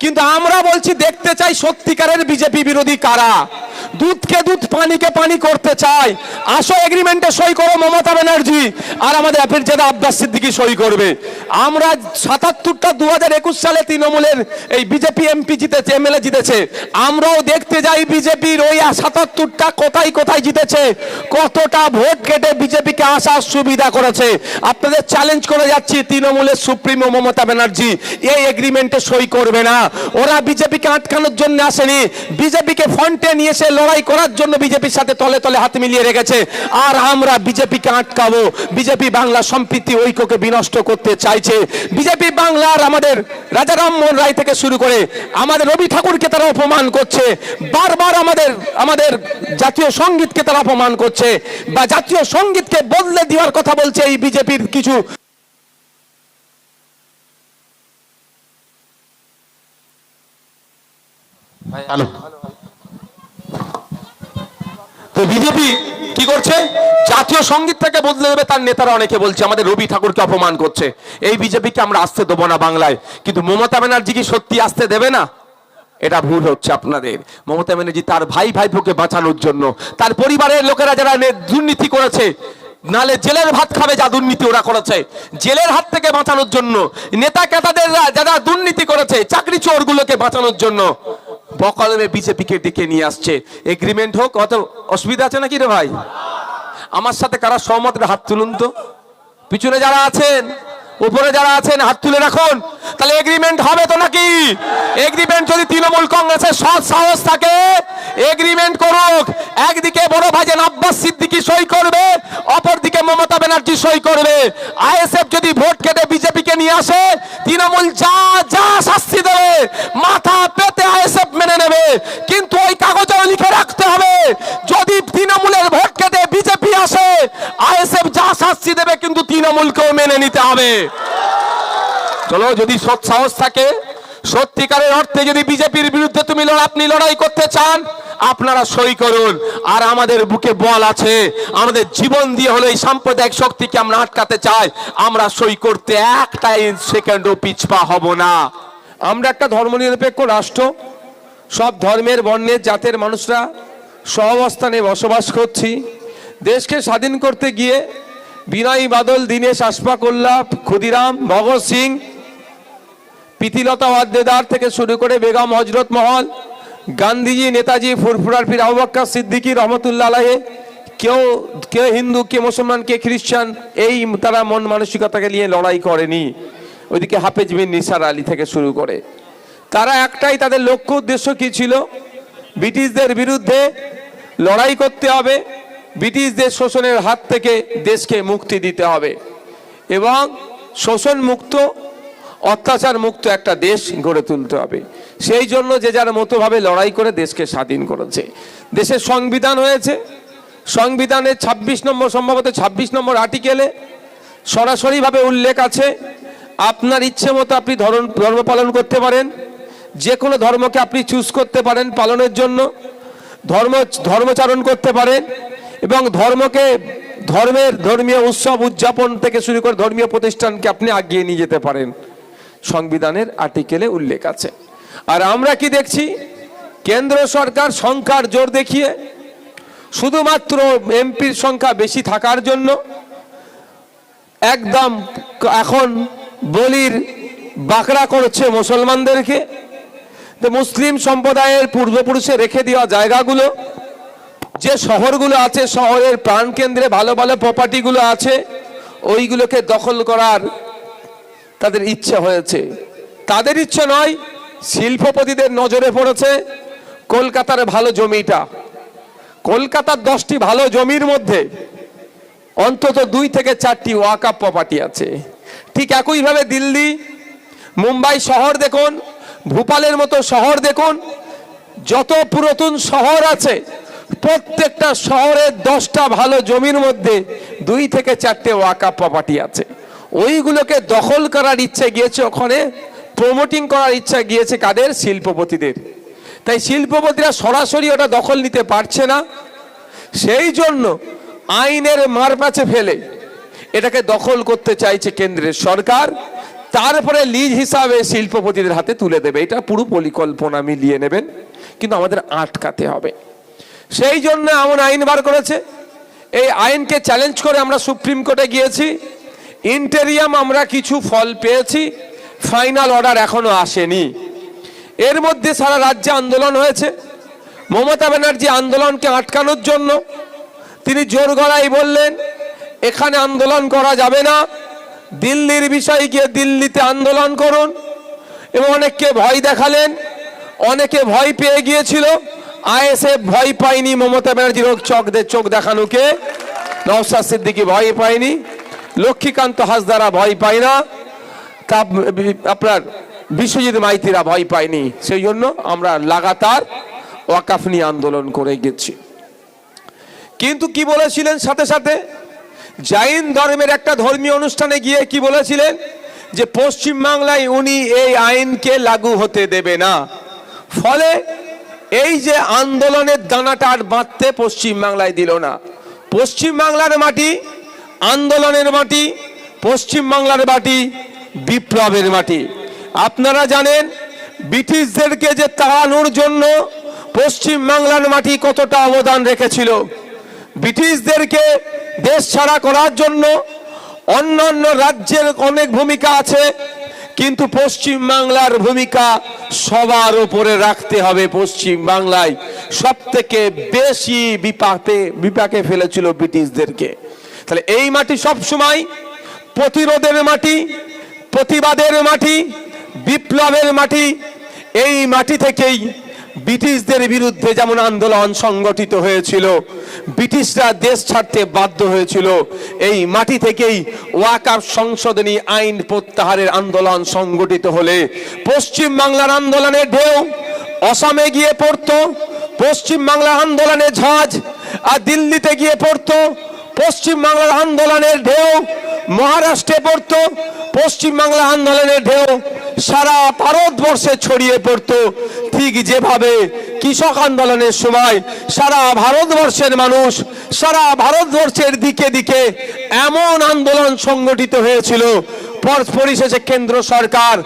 কিন্তু আমরা বলছি দেখতে চাই সত্যিকারের বিজেপি বিরোধী কারা, দুধকে দুধ পানিকে পানি করতে চায়। আসো এগ্রিমেন্টে সই করো মমতা ব্যানার্জি, আর আমাদের আফিরজাদা আব্বাস সিদ্দিকী সই করবে। আমরা ৭৭টা ২০২১ সালে তৃণমূলের এই বিজেপি এমপি জিতেছে, এমএলএ জিতেছে। আমরাও দেখতে যাই বিজেপির ওই ৭৭টা কোথায় কোথায় জিতেছে, কতটা ভোট কেটে বিজেপিকে আসার সুবিধা করেছে। আপনাদের চ্যালেঞ্জ করে যাচ্ছি, তৃণমূলের সুপ্রিমো মমতা ব্যানার্জি এই এগ্রিমেন্টে সই করবে না। ওরা বিজেপিকে আটকানোর জন্য আসেনি, বিজেপিকে ফ্রন্টে নিয়ে এসে লড়াই করার জন্য বিজেপির সাথে তলে তলে হাত মিলিয়ে রেখেছে। আর আমরা বিজেপিকে আটকাবো। বিজেপি বাংলা সম্প্রীতি ঐক্যকে বিনষ্ট করতে চাইছে। বিজেপি বাংলার আমাদের রাজা রামমোহন রায় থেকে শুরু করে আমাদের রবি ঠাকুরকে তারা অপমান করছে, বারবার আমাদের জাতীয় সঙ্গীতকে তারা অপমান করছে, বা জাতীয় সঙ্গীতকে বদলে দেওয়ার কথা বলছে এই বিজেপির কিছু। তো বিজেপি কি করছে, জাতীয় সঙ্গীতটাকে বদলে দেবে তার নেতারা অনেকে বলছে, আমাদের রবি ঠাকুরকে অপমান করছে। এই বিজেপিকে আমরা আসতে দেবো না বাংলায়। কিন্তু মমতা ব্যানার্জি কি সত্যি আসতে দেবে না? এটা ভুল হচ্ছে আপনাদের। মমতা ব্যানার্জি তার ভাইপোকে বাঁচানোর জন্য, তার পরিবারের লোকেরা যারা দুর্নীতি করেছে, নালে জেলের ভাত খাবে, যা দুর্নীতি ওরা করেছে, জেলের হাত থেকে বাঁচানোর জন্য, নেতা কেতাদের যারা দুর্নীতি করেছে, চাকরি চোরগুলোকে বাঁচানোর জন্য বকলমে বিজেপিকে ডেকে নিয়ে আসছে। এগ্রিমেন্ট হোক, অত অসুবিধা আছে নাকি রে ভাই? আমার সাথে কারা সহমত, হাত তুলুন তো। পিছনে যারা আছেন, উপরে যারা আছেন, হাত তুলে রাখুন। তাহলে এগ্রিমেন্ট হবে তো নাকি? এগ্রিমেন্ট যদি তৃণমূল কংগ্রেসের সৎ সাহস থাকে এগ্রিমেন্ট করুক। একদিকে বড় ভাইজান আব্বাস সিদ্দিকী সই করবে, অপরদিকে মমতা ব্যানার্জি সই করবে। আইএসএফ যদি ভোট কেটে বিজেপিকে নিয়ে আসে, তৃণমূল যা যা শাস্তি দেবে মাথা পেতে আইএসএফ মেনে নেবে। কিন্তু ওই কাগজেও লিখে রাখতে হবে, যদি তৃণমূলের ভোট কেটে বিজেপি আসে, আইএসএফ যা শাস্তি দেবে কিন্তু তৃণমূলকেও মেনে নিতে হবে। চলো, যদি সৎ সাহস থাকে, সত্যিকারের অর্থে যদি বিজেপির বিরুদ্ধে আপনি লড়াই করতে চান, আপনারা সই করুন। আর আমাদের বুকে বল আছে, আমাদের জীবন দিয়ে হলো এই সাম্প্রদায়িক শক্তিকে আমরা আটকাতে চাই। আমরা সই করতে একটা সেকেন্ডও পিছপা হব না। আমরা একটা ধর্মনিরপেক্ষ রাষ্ট্র, সব ধর্মের বর্ণের জাতের মানুষরা সহাবস্থানে বসবাস করছি। দেশকে স্বাধীন করতে গিয়ে বিনয় বাদল, দীনেশ আশফাকুল্লাহ, ক্ষুদিরাম, ভগৎ সিং, প্রীতিলতা ওয়াদ্দেদার থেকে শুরু করে বেগম হজরত মহল, গান্ধীজি, নেতাজি, ফুরফুরার পীর আবু বকর সিদ্দিকী রহমতুল্লাহ আলাইহি, কেউ হিন্দু, কে মুসলমান, কে খ্রিস্টান, এই তারা মন মানসিকতাকে নিয়ে লড়াই করেনি। ওইদিকে হাফেজ বিন নিসার আলী থেকে শুরু করে তারা একটাই, তাদের লক্ষ্য উদ্দেশ্য কি ছিল? ব্রিটিশদের বিরুদ্ধে লড়াই করতে হবে, ব্রিটিশদের শোষণের হাত থেকে দেশকে মুক্তি দিতে হবে এবং শোষণ মুক্ত, অত্যাচার মুক্ত একটা দেশ গড়ে তুলতে হবে। সেই জন্য যে যার মতোভাবে লড়াই করে দেশকে স্বাধীন করেছে। দেশের সংবিধান হয়েছে, সংবিধানের ২৬ নম্বর, সম্ভবত ২৬ নম্বর আর্টিকেলে সরাসরিভাবে উল্লেখ আছে, আপনার ইচ্ছে মতো আপনি ধর্ম পালন করতে পারেন, যে কোনো ধর্মকে আপনি চুজ করতে পারেন পালনের জন্য, ধর্মচারণ করতে পারেন এবং ধর্মীয় উৎসব উদযাপন থেকে শুরু করে ধর্মীয় প্রতিষ্ঠানকে আপনি আগিয়ে নিয়ে যেতে পারেন। সংবিধানের আর্টিকেলে উল্লেখ আছে। আর আমরা কি দেখছি? কেন্দ্র সরকার সংখ্যার জোর দেখিয়ে, শুধুমাত্র এমপির সংখ্যা বেশি থাকার জন্য একদম এখন বলির বাকড়া করছে মুসলমানদেরকে। তো মুসলিম সম্প্রদায়ের পূর্বপুরুষে রেখে দেওয়া জায়গাগুলো, যে শহরগুলো আছে, শহরের প্রাণকেন্দ্রে ভালো ভালো প্রপার্টিগুলো আছে, ওইগুলোকে দখল করার তাদের ইচ্ছা হয়েছে। তাদের ইচ্ছা নয়, শিল্পপতিদের নজরে পড়েছে কলকাতার ভালো জমিটা। কলকাতার 10টি ভালো জমির মধ্যে অন্তত 2 থেকে 4টি ওয়াকফ প্রপার্টি আছে। ঠিক একইভাবে দিল্লি, মুম্বাই শহর দেখুন, ভোপালের মতো শহর দেখুন, যত পুরাতন শহর আছে প্রত্যেকটা শহরের 10টা ভালো জমির মধ্যে 2 থেকে 4টে ওয়াকফ প্রপার্টি আছে। ওইগুলোকে দখল করার ইচ্ছা গিয়েছে, ওখানে প্রমোটিং করার ইচ্ছা গিয়েছে কাদের? শিল্পপতিদের। তাই শিল্পপতিরা সরাসরি ওটা দখল নিতে পারছে না, সেই জন্য আইনের মারপ্যাঁচে ফেলে এটাকে দখল করতে চাইছে কেন্দ্রের সরকার। তারপরে লিজ হিসাবে শিল্পপতিদের হাতে তুলে দেবে। এটা পুরো পরিকল্পনা মিলিয়ে নেবেন, কিন্তু আমাদের আটকাতে হবে। সেই জন্য এমন আইন বার করেছে। এই আইনকে চ্যালেঞ্জ করে আমরা সুপ্রিম কোর্টে গিয়েছি। ইন্টেরিয়াম আমরা কিছু ফল পেয়েছি, ফাইনাল অর্ডার এখনো আসেনি। এর মধ্যে সারা রাজ্যে আন্দোলন হয়েছে। মমতা ব্যানার্জি আন্দোলনকে আটকানোর জন্য তিনি জোর গলায় বললেন এখানে আন্দোলন করা যাবে না, দিল্লির বিষয়ে গিয়ে দিল্লিতে আন্দোলন করুন, এবং অনেককে ভয় দেখালেন। অনেকে ভয় পেয়ে গিয়েছিল। আইএসএফ ভয় পায়নি মমতা ব্যানার্জির চোখ দেখানোকে, নওশাদ সিদ্দিকী ভয় পায়নি, লক্ষ্মীকান্ত হাসদারা ভয় পায় না, তা আপনার বিশ্বজিৎ মাইতিরা ভয় পায়নি। সেই জন্য আমরা লাগাতার ওয়াকাফ নিয়ে আন্দোলন করে গেছি। কিন্তু কি বলেছিলেন সাথে সাথে, জৈন ধর্মের একটা ধর্মীয় অনুষ্ঠানে গিয়ে কি বলেছিলেন যে পশ্চিমবাংলায় উনি এই আইনকে লাগু হতে দেবে না। ফলে এই যে আন্দোলনের দানাটা আর বাঁধতে পশ্চিমবাংলায় দিল না। পশ্চিমবাংলার মাটি আন্দোলনের মাটি, পশ্চিমবাংলার মাটি বিপ্লবের মাটি। আপনারা জানেন ব্রিটিশদেরকে যে তাড়ানোর জন্য পশ্চিমবাংলার মাটি কতটা অবদান রেখেছিল। ব্রিটিশদেরকে দেশ ছাড়া করার জন্য অন্যান্য রাজ্যের অনেক ভূমিকা আছে, কিন্তু পশ্চিমবাংলার ভূমিকা সবার উপরে রাখতে হবে। পশ্চিমবাংলায় সব থেকে বেশি বিপাকে ফেলেছিল ব্রিটিশদেরকে। তাহলে এই মাটি সবসময় প্রতিরোধের মাটি, প্রতিবাদের মাটি, বিপ্লবের মাটি। এই মাটি থেকেই ব্রিটিশদের বিরুদ্ধে যেমন আন্দোলন সংগঠিত হয়েছিল, ব্রিটিশরা দেশ ছাড়তে বাধ্য হয়েছিল, এই মাটি থেকেই ওয়াকাফ সংশোধনী আইন প্রত্যাহারের আন্দোলন সংগঠিত হলে পশ্চিম বাংলার আন্দোলনের ঢেউ অসমে গিয়ে পড়তো, পশ্চিম বাংলার আন্দোলনের ঝাঁজ আর দিল্লিতে গিয়ে পড়তো, পশ্চিম বাংলার আন্দোলনের ঢেউ মহারাষ্ট্রে পড়তো, পশ্চিম বাংলা আন্দোলনের ঢেউ সারা ভারতবর্ষে ছড়িয়ে পড়তো। ঠিক যেভাবে কৃষক আন্দোলনের সময় সারা ভারতবর্ষের মানুষ, সারা ভারতবর্ষের দিকে দিকে এমন আন্দোলন সংগঠিত হয়েছিল, পরিশেষে কেন্দ্র সরকার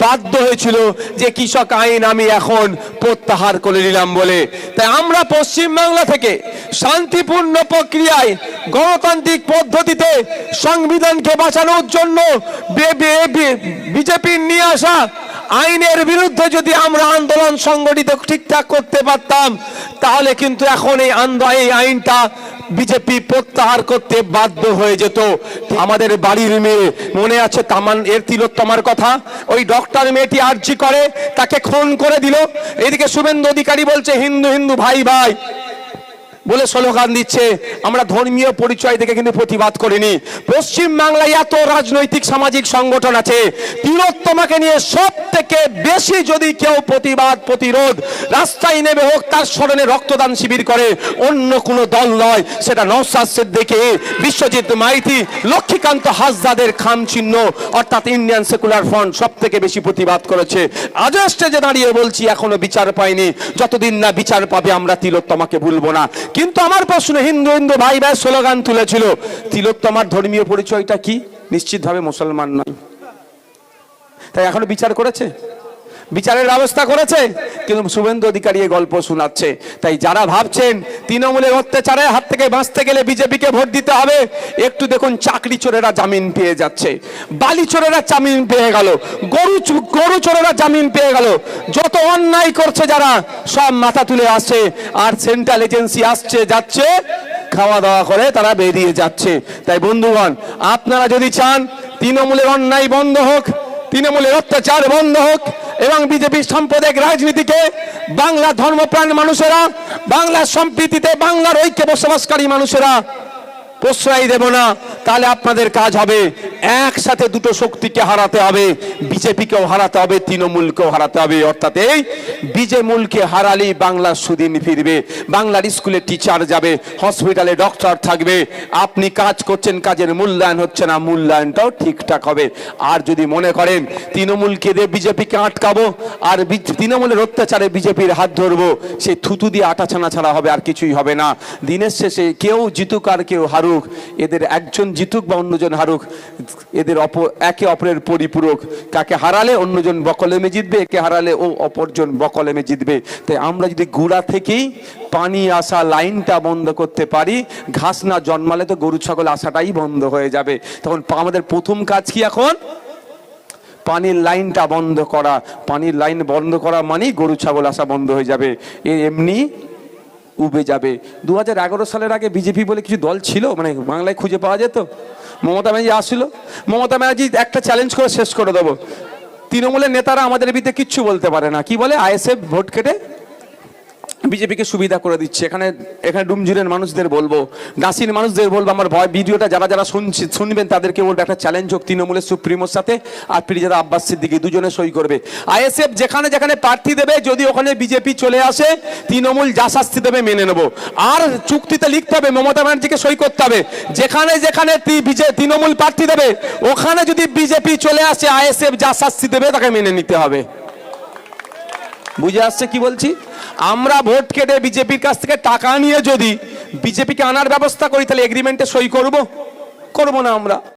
বাধ্য হয়েছিল যে কৃষক আইন আমি এখন প্রত্যাহার করে নিলাম বলে। তাই আমরা পশ্চিম বাংলা থেকে শান্তিপূর্ণ প্রক্রিয়ায় গণতান্ত্রিক পদ্ধতিতে সংবিধানকে বাঁচানোর জন্য বিজেপির নিয়ে আসা আইনের বিরুদ্ধে যদি আমরা আন্দোলন সংগঠিত ঠিকঠাক করতে পারতাম, তাহলে কিন্তু এখন এই আইনটা বিজেপি প্রত্যাহার করতে বাধ্য হয়ে যেত। আমাদের বাড়ির মেয়ে মনে আছে তামান এর তিলোত্তমার কথা, ওই ডক্টর মেয়েটি আর্জি করে তাকে খুন করে দিল। এদিকে শুভেন্দু অধিকারী বলছে হিন্দু হিন্দু ভাই ভাই বলে স্লোগান দিচ্ছে। আমরা ধর্মীয় পরিচয় থেকে কিন্তু প্রতিবাদ করিনি। পশ্চিম বাংলায় এত রাজনৈতিক সামাজিক সংগঠন আছে, তিলোত্তমাকে নিয়ে সব থেকে বেশি যদি কেউ প্রতিবাদ প্রতিরোধ রাস্তায় নেমে হোক, তার স্মরণে রক্তদান শিবির করে অন্য কোনো দল নয়, সেটা নওশাদ সিদ্দিকী, বিশ্বজিৎ মাইতি, লক্ষ্মীকান্ত হাসদাদের খাম চিহ্ন অর্থাৎ ইন্ডিয়ান সেকুলার ফ্রন্ট সব থেকে বেশি প্রতিবাদ করেছে। আজও স্টেজে দাঁড়িয়ে বলছি এখনো বিচার পাইনি, যতদিন না বিচার পাবে আমরা তিলোত্তমাকে ভুলবো না। কিন্তু আমার প্রশ্ন, হিন্দু হিন্দু ভাই ভাই স্লোগান তুলেছিল, তিলোত্তমার ধর্মীয় পরিচয়টা কি? নিশ্চিতভাবে মুসলমান নয়। তাই এখনো বিচার করেছে, বিচারের ব্যবস্থা করেছে, কিন্তু শুভেন্দু অধিকারী এই গল্প শোনাচ্ছে। তাই যারা ভাবছেন তৃণমূলের অত্যাচারের হাত থেকে বাঁচতে গেলে বিজেপিকে ভোট দিতে হবে, একটু দেখুন চাকরি চোরেরা জামিন পেয়ে যাচ্ছে, বালি চোরেরা জামিন পেয়ে গেল, গরু চোরেরা জামিন পেয়ে গেল, যত অন্যায় করছে যারা সব মাথা তুলে আসছে, আর সেন্ট্রাল এজেন্সি আসছে যাচ্ছে, খাওয়া দাওয়া করে তারা বেরিয়ে যাচ্ছে। তাই বন্ধুগণ, আপনারা যদি চান তৃণমূলের অন্যায় বন্ধ হোক, তৃণমূলের অত্যাচার বন্ধ হোক এবং বিজেপির সাম্প্রদায়িক রাজনীতিকে বাংলা ধর্মপ্রাণ মানুষেরা, বাংলার সম্প্রীতিতে বাংলার ঐক্যে বসবাসকারী মানুষেরা প্রশ্রয় দেব না, তাহলে আপনাদের কাজ হবে একসাথে দুটো শক্তিকে হারাতে হবে, বিজেপিকেও হারাতে হবে, তৃণমূলকেও হারাতে হবে। অর্থাৎ এই বিজেমূলকে হারালি বাংলার সুদিন ফিরবে, বাংলার স্কুলে টিচার যাবে, হসপিটালে ডক্টর থাকবে। আপনি কাজ করছেন, কাজের মূল্যায়ন হচ্ছে না, মূল্যায়নটাও ঠিকঠাক হবে। আর যদি মনে করেন তৃণমূলকে দিয়ে বিজেপিকে আটকাবো আর তৃণমূলের অত্যাচারে বিজেপির হাত ধরবো, সেই থুতু দিয়ে আটা ছানা ছাড়া হবে, আর কিছুই হবে না। দিনের শেষে কেউ জিতুক আর কেউ হারুক, এদের একজন জিতুক বা অন্যজন হারুক, এদের একে অপরের পরিপূরক। কাকে হারালে অন্যজন বকলেমে জিতবে, একে হারালে ও অপরজন বকলেমে জিতবে। তাই আমরা যদি গোড়া থেকেই পানি আসা লাইনটা বন্ধ করতে পারি, ঘাস না জন্মালে তো গরু ছাগল আসাটাই বন্ধ হয়ে যাবে। তখন আমাদের প্রথম কাজ কি? এখন পানির লাইনটা বন্ধ করা। পানির লাইন বন্ধ করা মানেই গরু ছাগল আসা বন্ধ হয়ে যাবে, এমনি উবে যাবে। 2011 সালের আগে বিজেপি বলে কিছু দল ছিল, মানে বাংলায় খুঁজে পাওয়া যেত। মমতা ব্যানার্জি আসছিল, মমতা ব্যানার্জি একটা চ্যালেঞ্জ করে শেষ করে দেবো, তৃণমূলের নেতারা আমাদের বিরুদ্ধে কিচ্ছু বলতে পারে না। কি বলে? আইএসএফ ভোট কেটে বিজেপিকে সুবিধা করে দিচ্ছে। এখানে ডুমজুরের মানুষদের বলবো, ডাসির মানুষদের বলবো, আমার ভিডিওটা যারা শুনবেন তাদেরকে বলবো, একটা চ্যালেঞ্জ হোক তৃণমূলের সুপ্রিমোর সাথে আর পিরিজাদা আব্বাস সিদ্দিকী দুজনে সই করবে। আইএসএফ যেখানে যেখানে প্রার্থী দেবে, যদি ওখানে বিজেপি চলে আসে, তৃণমূল যা শাস্তি দেবে মেনে নেবো। আর চুক্তিতে লিখতে হবে, মমতা ব্যানার্জিকে সই করতে হবে, যেখানে যেখানে তৃণমূল প্রার্থী দেবে ওখানে যদি বিজেপি চলে আসে, আইএসএফ যা শাস্তি দেবে তাকে মেনে নিতে হবে। বুঝে আসছে কি বলছি? আমরা ভোট কেটে বিজেপির কাছ থেকে টাকা নিয়ে যদি বিজেপিকে আনার ব্যবস্থা করি, তাহলে এগ্রিমেন্টে সই করব না আমরা।